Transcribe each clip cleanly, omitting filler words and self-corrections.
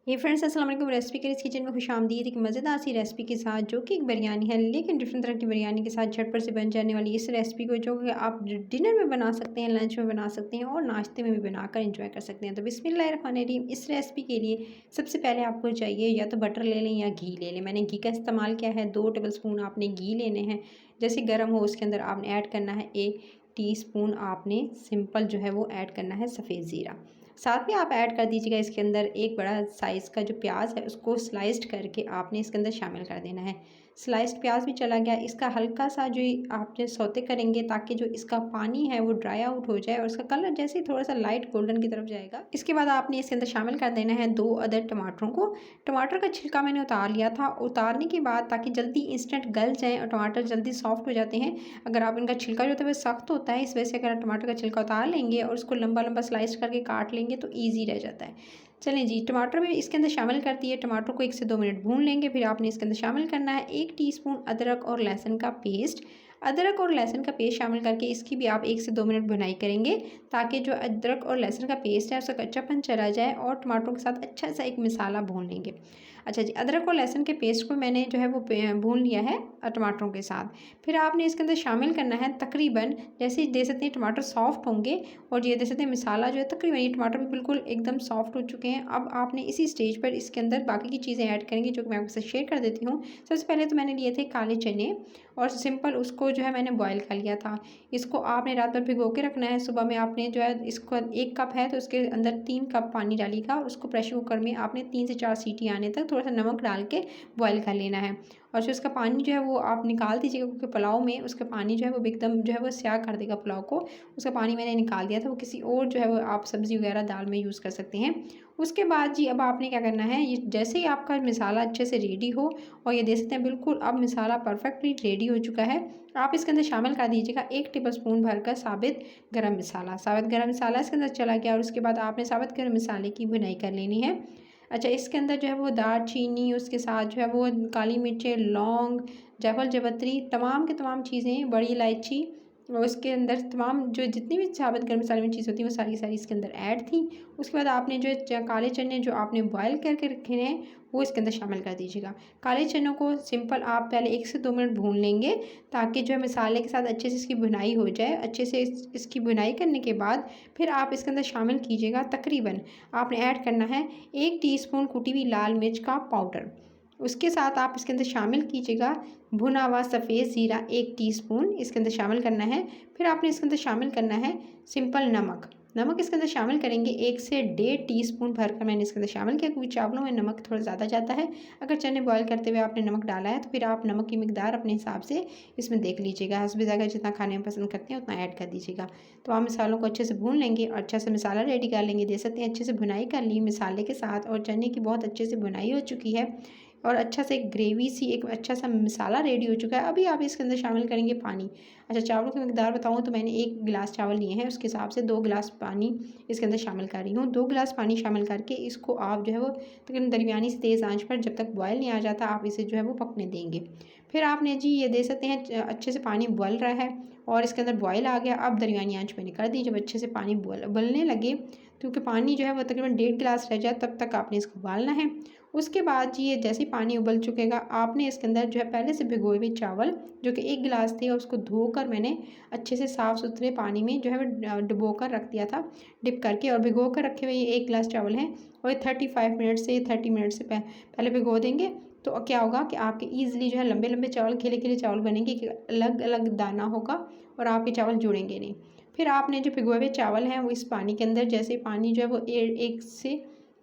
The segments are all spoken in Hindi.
ये फ्रेंड्स अस्सलाम वालेकुम। रेसिपी के इस किचन में खुशामदीद। एक मज़ेदार सी रेसिपी के साथ जो कि एक बिरयानी है, लेकिन डिफरेंट तरह की बिरयानी के साथ झटपट से बन जाने वाली इस रेसिपी को जो कि आप डिनर में बना सकते हैं, लंच में बना सकते हैं और नाश्ते में भी बनाकर एंजॉय कर सकते हैं। तो बिस्मिल्लाहिर्रहमानिर्रहीम। इस रेसिपी के लिए सबसे पहले आपको चाहिए या तो बटर ले लें या घी ले लें। मैंने घी का इस्तेमाल किया है। 2 टेबल स्पून आपने घी लेने हैं। जैसे गर्म हो उसके अंदर आपने ऐड करना है 1 टीस्पून आपने सिंपल जो है वो ऐड करना है सफ़ेद ज़ीरा। साथ में आप ऐड कर दीजिएगा इसके अंदर एक बड़ा साइज़ का जो प्याज है उसको स्लाइस्ड करके आपने इसके अंदर शामिल कर देना है। स्लाइस्ड प्याज भी चला गया, इसका हल्का सा जो आपने सौते करेंगे ताकि जो इसका पानी है वो ड्राई आउट हो जाए और उसका कलर जैसे ही थोड़ा सा लाइट गोल्डन की तरफ जाएगा, इसके बाद आपने इसके अंदर शामिल कर देना है 2 अदर टमाटरों को। टमाटर का छिलका मैंने उतार लिया था। उतारने के बाद ताकि जल्दी इंस्टेंट गल जाएँ और टमाटर जल्दी सॉफ्ट हो जाते हैं। अगर आप इनका छिलका जो होता है वो सख्त होता है, इस वजह से अगर आप टमाटर का छिलका उतार लेंगे और उसको लंबा लंबा स्लाइस करके काट लेंगे तो ईजी रह जाता है। चलें जी, टमाटर भी इसके अंदर शामिल कर दिए। टमाटर को 1 से 2 मिनट भून लेंगे। फिर आपने इसके अंदर शामिल करना है 1 टीस्पून अदरक और लहसुन का पेस्ट। अदरक और लहसुन का पेस्ट शामिल करके इसकी भी आप 1 से 2 मिनट भुनाई करेंगे ताकि जो अदरक और लहसुन का पेस्ट है उसका कच्चापन चला जाए और टमाटरों के साथ अच्छा सा एक मसाला भून लेंगे। अच्छा जी, अदरक और लहसुन के पेस्ट को मैंने जो है वो भून लिया है टमाटरों के साथ। फिर आपने इसके अंदर शामिल करना है तकरीबन, जैसे देख सकते हैं टमाटर सॉफ्ट होंगे और ये देख सकते हैं मसाला जो है तकरीबन ये टमाटर भी बिल्कुल एकदम सॉफ्ट हो चुके हैं। अब आपने इसी स्टेज पर इसके अंदर बाकी की चीज़ें ऐड करेंगी जो कि मैं आपके साथ शेयर कर देती हूँ। सबसे पहले तो मैंने लिए थे काले चने और सिंपल उसको जो है मैंने बॉयल कर लिया था। इसको आपने रात भर भिगो के रखना है। सुबह में आपने जो है इसको 1 कप है तो इसके अंदर 3 कप पानी डालिएगा और उसको प्रेशर कुकर में आपने 3 से 4 सीटी आने तक थोड़ा सा नमक डाल के बॉयल कर लेना है। और जो उसका पानी जो है वो आप निकाल दीजिएगा क्योंकि पुलाव में उसका पानी जो है वो एकदम जो है वो स्याह कर देगा पुलाव को। उसका पानी मैंने निकाल दिया था, वो किसी और जो है वो आप सब्ज़ी वगैरह दाल में यूज़ कर सकते हैं। उसके बाद जी अब आपने क्या करना है, ये जैसे ही आपका मसाला अच्छे से रेडी हो और ये देख सकते हैं बिल्कुल अब मसाला परफेक्टली रेडी हो चुका है, आप इसके अंदर शामिल कर दीजिएगा 1 टेबल स्पून भरकर साबित गरम मसाला। साबित गरम मसाला इसके अंदर चला गया और उसके बाद आपने साबित गरम मसाले की भुनाई कर लेनी है। अच्छा, इसके अंदर जो है वो दालचीनी, उसके साथ जो है वो काली मिर्चें, लौंग, जायफल, जावित्री, तमाम की तमाम चीज़ें, बड़ी इलायची और उसके अंदर तमाम जो जितनी भी साबित गरम मसाले में चीज़ होती है वो सारी की सारी इसके अंदर ऐड थी। उसके बाद आपने जो काले चने जो आपने बॉयल करके रखे हैं वो इसके अंदर शामिल कर दीजिएगा। काले चनों को सिंपल आप पहले 1 से 2 मिनट भून लेंगे ताकि जो है मसाले के साथ अच्छे से इसकी भुनाई हो जाए। अच्छे से इसकी भुनाई करने के बाद फिर आप इसके अंदर शामिल कीजिएगा तकरीबन आपने ऐड करना है 1 टीस्पून कुटी हुई लाल मिर्च का पाउडर। उसके साथ आप इसके अंदर शामिल कीजिएगा भुना हुआ सफ़ेद ज़ीरा 1 टीस्पून इसके अंदर शामिल करना है। फिर आपने इसके अंदर शामिल करना है सिंपल नमक। नमक इसके अंदर शामिल करेंगे 1 से 1.5 टीस्पून भरकर मैंने इसके अंदर शामिल किया क्योंकि चावलों में नमक थोड़ा ज़्यादा जाता है। अगर चने बॉयल करते हुए आपने नमक डाला है तो फिर आप नमक की मिकदार अपने हिसाब से इसमें देख लीजिएगा। हस्बे ज़ायक़ा जितना खाने में पसंद करते हैं उतना ऐड कर दीजिएगा। तो आप मसालों को अच्छे से भून लेंगे और अच्छा से मसाला रेडी कर लेंगे। देख सकते हैं अच्छे से भुनाई कर ली मसाले के साथ और चने की बहुत अच्छे से भुनाई हो चुकी है और अच्छा से एक ग्रेवी सी एक अच्छा सा मसाला रेडी हो चुका है। अभी आप इसके अंदर शामिल करेंगे पानी। अच्छा, चावलों की मिकदार बताऊँ तो मैंने 1 गिलास चावल लिए हैं, उसके हिसाब से 2 गिलास पानी इसके अंदर शामिल कर रही हूँ। 2 गिलास पानी शामिल करके इसको आप जो है वो तकरीबन दरमियानी से तेज़ आंच पर जब तक बॉयल नहीं आ जाता आप इसे जो है वो पकने देंगे। फिर आपने जी ये देख सकते हैं अच्छे से पानी उबल रहा है और इसके अंदर बॉयल आ गया। अब दरमियानी आंच पे कर दी। जब अच्छे से पानी उबलने लगे क्योंकि पानी जो है वो तकरीबन 1.5 गिलास रह जाए तब तक आपने इसको उबालना है। उसके बाद जी ये जैसे ही पानी उबल चुकेगा आपने इसके अंदर जो है पहले से भिगोए हुए चावल जो कि 1 गिलास थे और उसको धोकर मैंने अच्छे से साफ़ सुथरे पानी में जो है वो डुबो कर रख दिया था डिप करके। और भिगो कर रखे हुए ये 1 गिलास चावल हैं और 35 मिनट से 30 मिनट से पहले भिगो देंगे तो क्या होगा कि आपके ईज़िली जो है लंबे लंबे चावल खिले खिले चावल बनेंगे कि अलग अलग दाना होगा और आपके चावल जुड़ेंगे नहीं। फिर आपने जो भिगोए हुए चावल हैं वो इस पानी के अंदर जैसे पानी जो है वो 1 से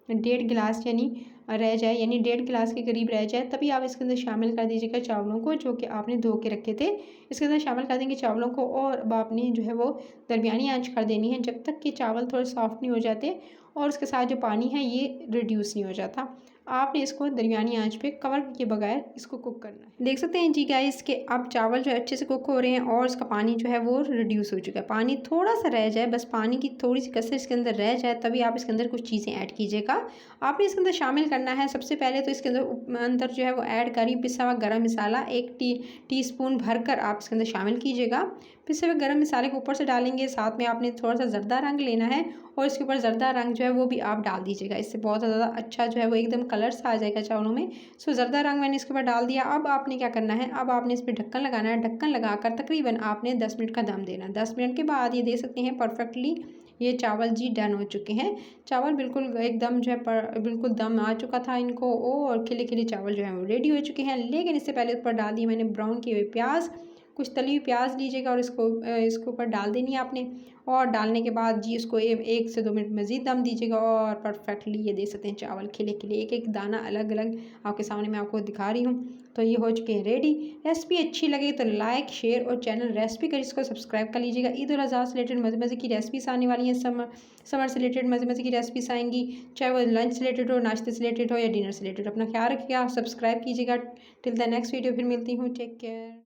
1.5 गिलास यानी रह जाए, यानी 1.5 गिलास के करीब रह जाए तभी आप इसके अंदर शामिल कर दीजिएगा चावलों को जो कि आपने धो के रखे थे। इसके अंदर शामिल कर देंगे चावलों को और अब आपने जो है वो दरमियानी आंच कर देनी है जब तक कि चावल थोड़े सॉफ्ट नहीं हो जाते और उसके साथ जो पानी है ये रिड्यूस नहीं हो जाता। आपने इसको दरमियानी आंच पे कवर किए बगैर इसको कुक करना है। देख सकते हैं जी गाइस कि अब चावल जो अच्छे से कुक हो रहे हैं और इसका पानी जो है वो रिड्यूस हो चुका है। पानी थोड़ा सा रह जाए, बस पानी की थोड़ी सी कसर इसके अंदर रह जाए तभी आप इसके अंदर कुछ चीज़ें ऐड कीजिएगा। आपने इसके अंदर शामिल करना है सबसे पहले तो इसके अंदर जो है वो ऐड करी पिसा हुआ गरम मसाला 1 टीस्पून भरकर आप इसके अंदर शामिल कीजिएगा। पिसे हुए गरम मसाले को ऊपर से डालेंगे। साथ में आपने थोड़ा सा ज़र्दा रंग लेना है और इसके ऊपर ज़रदा रंग जो है वो भी आप डाल दीजिएगा। इससे बहुत ज़्यादा अच्छा जो है वो एकदम कलर सा आ जाएगा चावलों में। सो ज़रदा रंग मैंने इसके ऊपर डाल दिया। अब आपने क्या करना है, अब आपने इस पर ढक्कन लगाना है। ढक्कन लगाकर तकरीबन आपने 10 मिनट का दम देना। 10 मिनट के बाद ये दे सकते हैं परफेक्टली ये चावल जी डन हो चुके हैं। चावल बिल्कुल एकदम जो है बिल्कुल दम आ चुका था इनको, और खिले खिले चावल जो है वो रेडी हो चुके हैं। लेकिन इससे पहले ऊपर डाल दिए मैंने ब्राउन किए हुए प्याज। कुछ तली हुई प्याज लीजिएगा और इसके ऊपर डाल देनी है आपने। और डालने के बाद जी इसको 1 से 2 मिनट मज़ीद दम दीजिएगा। और परफेक्टली ये दे सकते हैं चावल खिले खिले, एक एक दाना अलग अलग आपके सामने मैं आपको दिखा रही हूँ। तो ये हो चुके हैं रेडी। रेसिपी अच्छी लगे तो लाइक शेयर और चैनल रेसिपी करिए इसको सब्सक्राइब कर लीजिएगा। ईद उल अज़हा से रिलेटेड मज़े मज़े की रेसिपीज़ आने वाली हैं। समर से रिलेटेड मज़े मज़े की रेसिपीज़ आएंगी, चाहे वो लंच से रिलेटेड हो, नाश्ते से रिलेटेड हो या डिनर से रिलेटेड। अपना ख्याल रखिएगा, सब्सक्राइब कीजिएगा। टिल द नेक्स्ट वीडियो फिर मिलती हूँ। Take care.